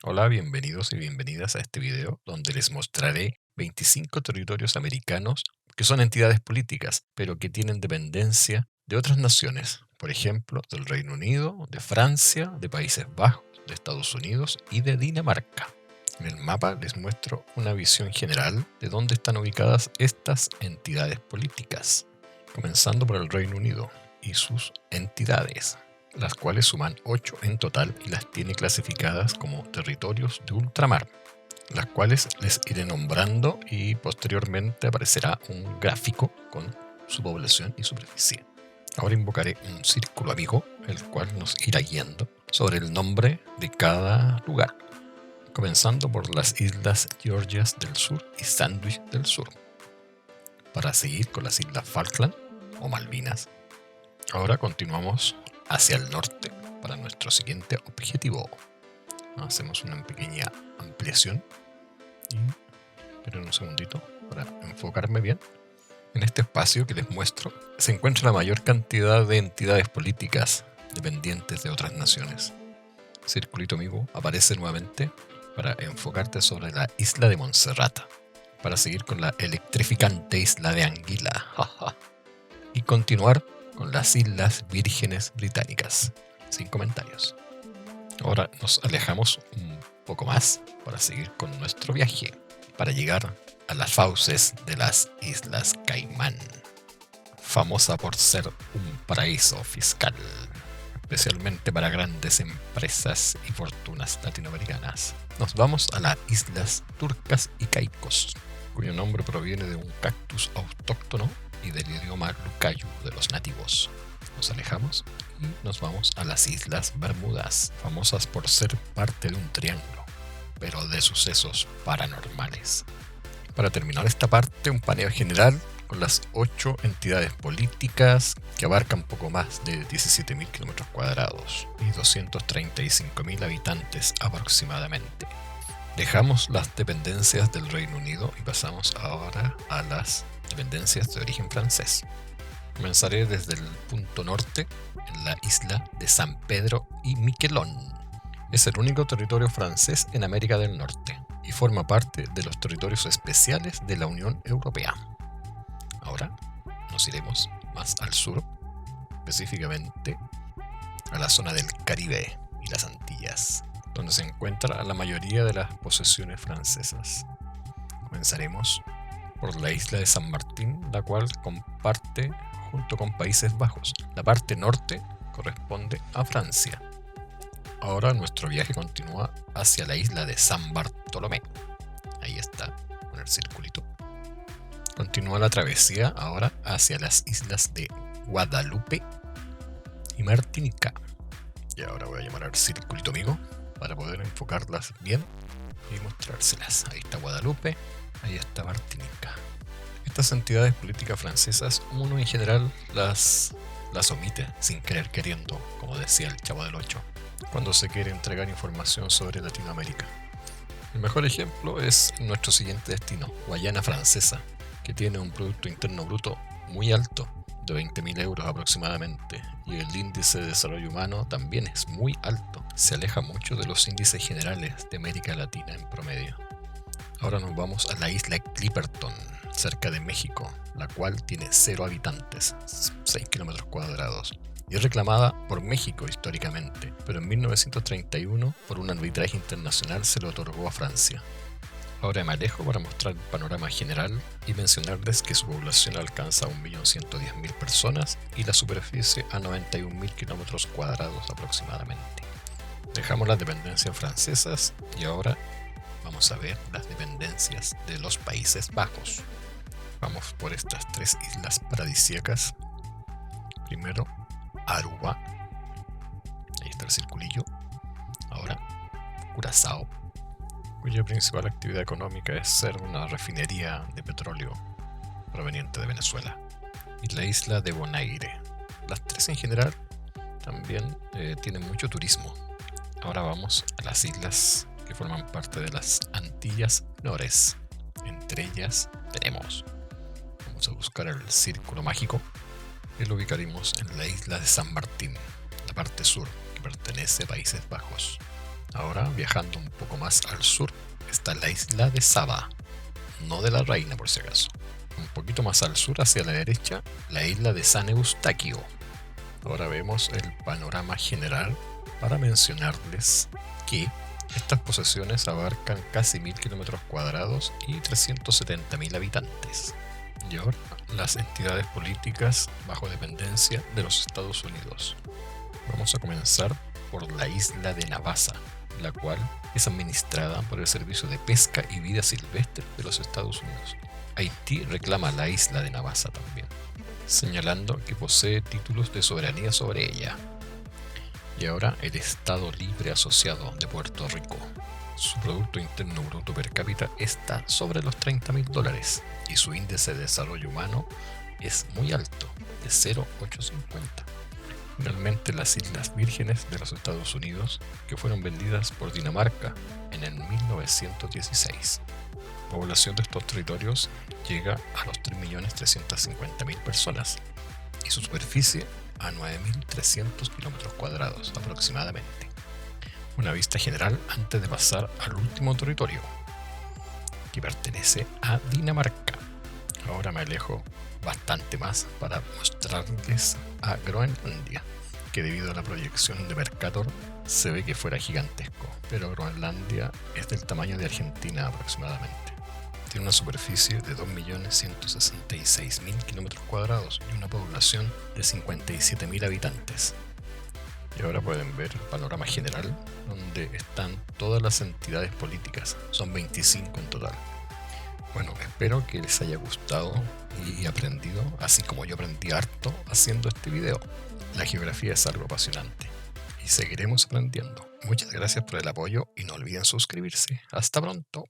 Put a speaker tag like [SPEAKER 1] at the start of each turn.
[SPEAKER 1] Hola, bienvenidos y bienvenidas a este video donde les mostraré 25 territorios americanos que son entidades políticas, pero que tienen dependencia de otras naciones, por ejemplo, del Reino Unido, de Francia, de Países Bajos, de Estados Unidos y de Dinamarca. En el mapa les muestro una visión general de dónde están ubicadas estas entidades políticas, comenzando por el Reino Unido y sus entidades, las cuales suman 8 en total y las tiene clasificadas como territorios de ultramar, las cuales les iré nombrando y posteriormente aparecerá un gráfico con su población y superficie. Ahora invocaré un círculo amigo, el cual nos irá guiando sobre el nombre de cada lugar, comenzando por las islas Georgias del Sur y Sandwich del Sur, para seguir con las islas Falkland o Malvinas. Ahora continuamos hacia el norte para nuestro siguiente objetivo. Hacemos una pequeña ampliación y esperen un segundito para enfocarme bien. En este espacio que les muestro se encuentra la mayor cantidad de entidades políticas dependientes de otras naciones. Circulito amigo aparece nuevamente para enfocarte sobre la isla de Montserrat, para seguir con la electrificante isla de Anguila y continuar con las Islas Vírgenes Británicas. Sin comentarios. Ahora nos alejamos un poco más para seguir con nuestro viaje, para llegar a las fauces de las Islas Caimán, famosa por ser un paraíso fiscal, especialmente para grandes empresas y fortunas latinoamericanas. Nos vamos a las Islas Turcas y Caicos, cuyo nombre proviene de un cactus autóctono y del idioma lucayo de los nativos. Nos alejamos y nos vamos a las Islas Bermudas, famosas por ser parte de un triángulo, pero de sucesos paranormales. Para terminar esta parte, un paneo general con las 8 entidades políticas que abarcan poco más de 17.000 kilómetros cuadrados y 235.000 habitantes aproximadamente. Dejamos las dependencias del Reino Unido y pasamos ahora a las dependencias de origen francés. Comenzaré desde el punto norte, en la isla de San Pedro y Miquelón. Es el único territorio francés en América del Norte y forma parte de los territorios especiales de la Unión Europea. Ahora nos iremos más al sur, específicamente a la zona del Caribe y las Antillas, donde se encuentra la mayoría de las posesiones francesas. Comenzaremos por la isla de San Martín, la cual comparte junto con Países Bajos. La parte norte corresponde a Francia. Ahora nuestro viaje continúa hacia la isla de San Bartolomé. Ahí está, con el circulito. Continúa la travesía ahora hacia las islas de Guadalupe y Martinica. Y ahora voy a llamar al circulito amigo para poder enfocarlas bien y mostrárselas. Ahí está Guadalupe, ahí está Martinica. Estas entidades políticas francesas, uno en general las omite sin querer queriendo, como decía el Chavo del Ocho, cuando se quiere entregar información sobre Latinoamérica. El mejor ejemplo es nuestro siguiente destino, Guayana Francesa, que tiene un Producto Interno Bruto muy alto, de 20.000 euros aproximadamente, y el índice de desarrollo humano también es muy alto, se aleja mucho de los índices generales de América Latina en promedio. Ahora nos vamos a la isla Clipperton, cerca de México, la cual tiene 0 habitantes, 6 kilómetros cuadrados, y es reclamada por México históricamente, pero en 1931 por un arbitraje internacional se lo otorgó a Francia. Ahora me alejo para mostrar el panorama general y mencionarles que su población alcanza a 1.110.000 personas y la superficie a 91.000 kilómetros cuadrados aproximadamente. Dejamos las dependencias francesas y ahora vamos a ver las dependencias de los Países Bajos. Vamos por estas 3 islas paradisíacas. Primero, Aruba. Ahí está el circulillo. Ahora, Curazao, cuya principal actividad económica es ser una refinería de petróleo proveniente de Venezuela. Y la isla de Bonaire. Las 3 en general también tienen mucho turismo. Ahora vamos a las islas que forman parte de las Antillas Menores. Entre ellas tenemos, vamos a buscar el círculo mágico y lo ubicaremos en la isla de San Martín, la parte sur, que pertenece a Países Bajos. Ahora, viajando un poco más al sur, está la isla de Saba, no de la Reina por si acaso. Un poquito más al sur, hacia la derecha, la isla de San Eustaquio. Ahora vemos el panorama general para mencionarles que estas posesiones abarcan casi 1000 kilómetros cuadrados y 370.000 habitantes. Y ahora, las entidades políticas bajo dependencia de los Estados Unidos. Vamos a comenzar por la isla de Navassa, la cual es administrada por el Servicio de Pesca y Vida Silvestre de los Estados Unidos. Haití reclama la isla de Navassa también, señalando que posee títulos de soberanía sobre ella. Y ahora el Estado Libre Asociado de Puerto Rico. Su Producto Interno Bruto per cápita está sobre los $30.000 y su índice de desarrollo humano es muy alto, de 0,850. Finalmente, las Islas Vírgenes de los Estados Unidos, que fueron vendidas por Dinamarca en el 1916. La población de estos territorios llega a los 3.350.000 personas y su superficie a 9.300 kilómetros cuadrados aproximadamente. Una vista general antes de pasar al último territorio, que pertenece a Dinamarca. Ahora me alejo bastante más para mostrarles a Groenlandia, que debido a la proyección de Mercator se ve que fuera gigantesco, pero Groenlandia es del tamaño de Argentina aproximadamente. Tiene una superficie de 2.166.000 kilómetros cuadrados y una población de 57.000 habitantes. Y ahora pueden ver el panorama general, donde están todas las entidades políticas, son 25 en total. Bueno, espero que les haya gustado y aprendido, así como yo aprendí harto haciendo este video. La geografía es algo apasionante y seguiremos aprendiendo. Muchas gracias por el apoyo y no olviden suscribirse. Hasta pronto.